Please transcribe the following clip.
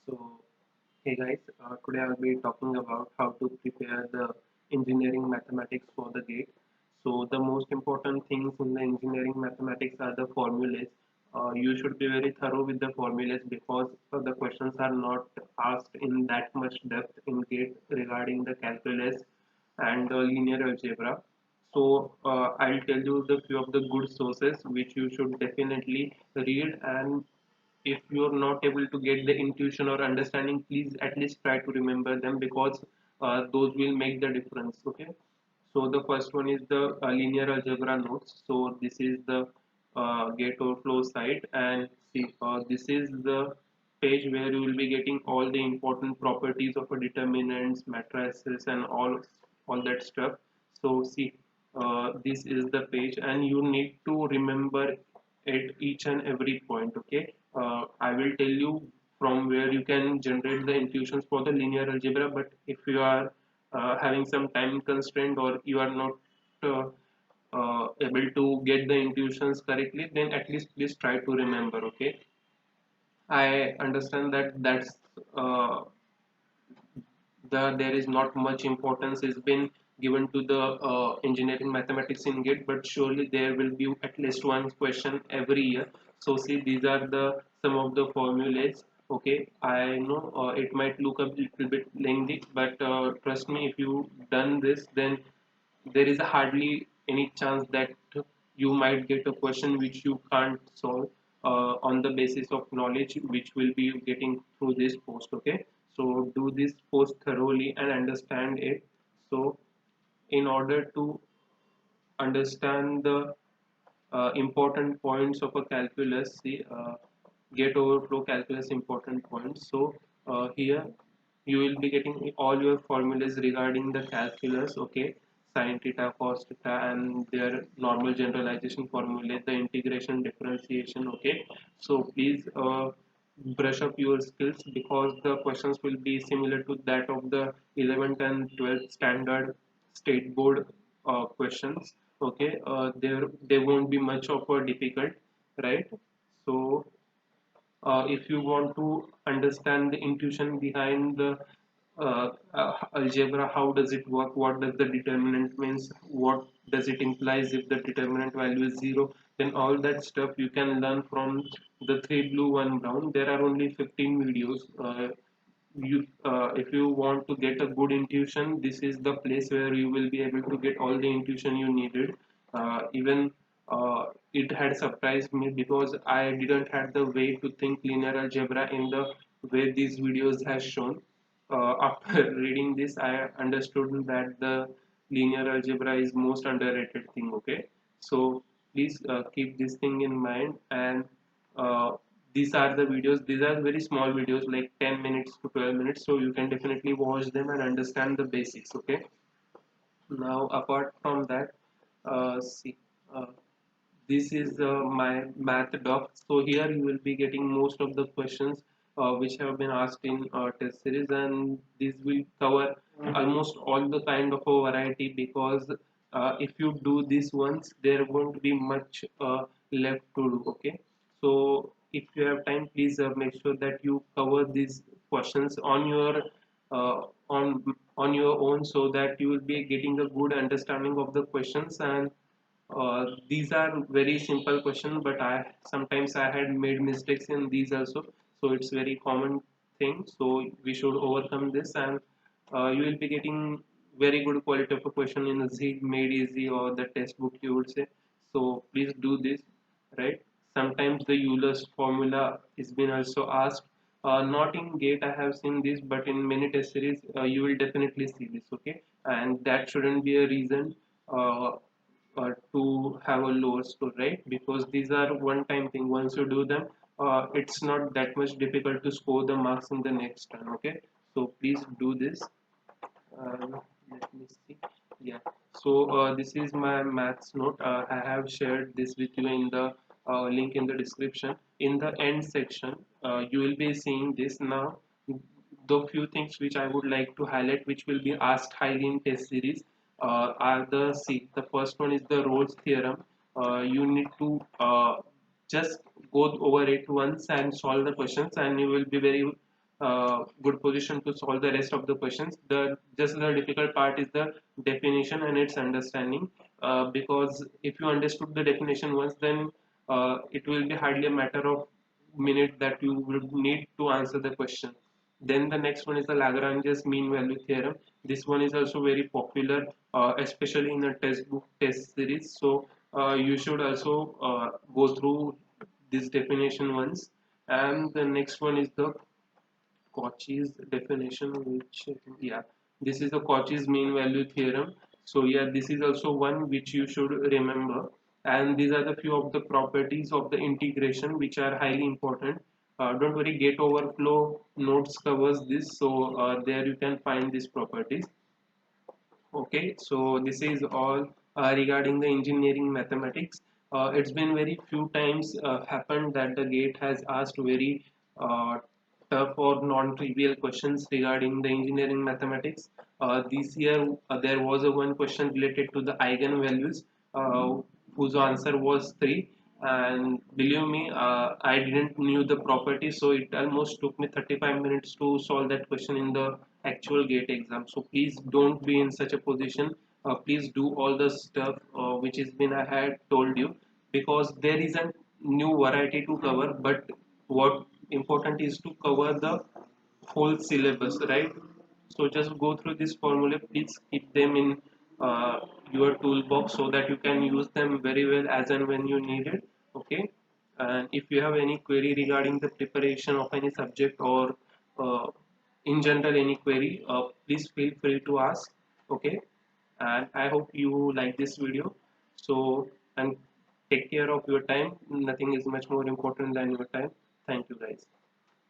So, hey guys, today I'll be talking about how to prepare the engineering mathematics for the GATE. So, the most important things in the engineering mathematics are the formulas. You should be very thorough with the formulas because the questions are not asked in that much depth in GATE regarding the calculus and the linear algebra. So, I'll tell you the few of the good sources which you should definitely read, and if you're not able to get the intuition or understanding, please at least try to remember them because those will make the difference. Okay, so the first one is the linear algebra notes. So this is the gate overflow site, and see, this is the page where you will be getting all the important properties of a determinants, matrices, and all that stuff. So see, this is the page, and you need to remember at each and every point. Okay, I will tell you from where you can generate the intuitions for the linear algebra, but if you are having some time constraint or you are not able to get the intuitions correctly, then at least please try to remember. Okay, I understand that there is not much importance is been given to the engineering mathematics in GATE, but surely there will be at least one question every year. So see, these are the some of the formulas. Okay, I know it might look a little bit lengthy, but trust me, if you done this, then there is hardly any chance that you might get a question which you can't solve on the basis of knowledge which will be getting through this post. Okay, so do this post thoroughly and understand it. So in order to understand the important points of a calculus, see, get overflow calculus important points. So here you will be getting all your formulas regarding the calculus. Okay, sine theta, cos theta, and their normal generalization formula, the integration, differentiation. Okay, so please brush up your skills because the questions will be similar to that of the 11th and 12th standard state board questions. Okay, there won't be much of a difficult, right? So if you want to understand the intuition behind the algebra, how does it work, what does the determinant means, what does it implies if the determinant value is zero, then all that stuff you can learn from the 3 blue 1 brown. There are only 15 videos. If you want to get a good intuition, this is the place where you will be able to get all the intuition you needed. Even it had surprised me because I didn't have the way to think linear algebra in the way these videos has shown. After reading this, I understood that the linear algebra is most underrated thing. Okay, so please keep this thing in mind, and uh, these are the videos. These are very small videos, like 10 minutes to 12 minutes, so you can definitely watch them and understand the basics. Okay, now apart from that, see, uh, this is my math doc. So here you will be getting most of the questions which have been asked in test series, and this will cover almost all the kind of a variety because if you do this once, there won't be much left to do. Okay, so if you have time, please make sure that you cover these questions uh, on on your own so that you will be getting a good understanding of the questions. And these are very simple questions, but I sometimes I had made mistakes in these also. So it's very common thing. So we should overcome this, and you will be getting very good quality of a question in Z made easy or the textbook you would say. So please do this, right? Sometimes the Euler's formula is been also asked. Not in GATE I have seen this, but in many test series you will definitely see this. Okay, and that shouldn't be a reason. To have a lower score, right? Because these are one time thing. Once you do them, it's not that much difficult to score the marks in the next time. Okay, so please do this. Let me see. Yeah, so this is my maths note. I have shared this with you in the link in the description. In the end section, you will be seeing this now. The few things which I would like to highlight, which will be asked highly in test series, are the see. The first one is the Rolle's theorem. You need to just go over it once and solve the questions, and you will be very good position to solve the rest of the questions. The difficult part is the definition and its understanding, because if you understood the definition once, then it will be hardly a matter of minute that you would need to answer the question. Then the next one is the Lagrange's mean value theorem. This one is also very popular, especially in a textbook test series. So you should also go through this definition once. And the next one is the Cauchy's definition, which yeah, this is the Cauchy's mean value theorem. So yeah, this is also one which you should remember. And these are the few of the properties of the integration which are highly important. Don't worry, Gate Overflow notes covers this, so there you can find these properties. Okay, so this is all regarding the engineering mathematics. It's been very few times happened that the gate has asked very uh, tough or non-trivial questions regarding the engineering mathematics. This year there was a one question related to the eigenvalues, uh, whose answer was 3, and believe me, I didn't knew the property, so it almost took me 35 minutes to solve that question in the actual gate exam. So please don't be in such a position. Please do all the stuff which has been I had told you, because there is a new variety to cover, but what important is to cover the whole syllabus, right? So just go through this formula. Please keep them in your toolbox so that you can use them very well as and when you need it. Okay. And if you have any query regarding the preparation of any subject, or uh, in general any query, please feel free to ask. Okay. And I hope you like this video. So, and take care of your time. Nothing is much more important than your time. Thank you guys.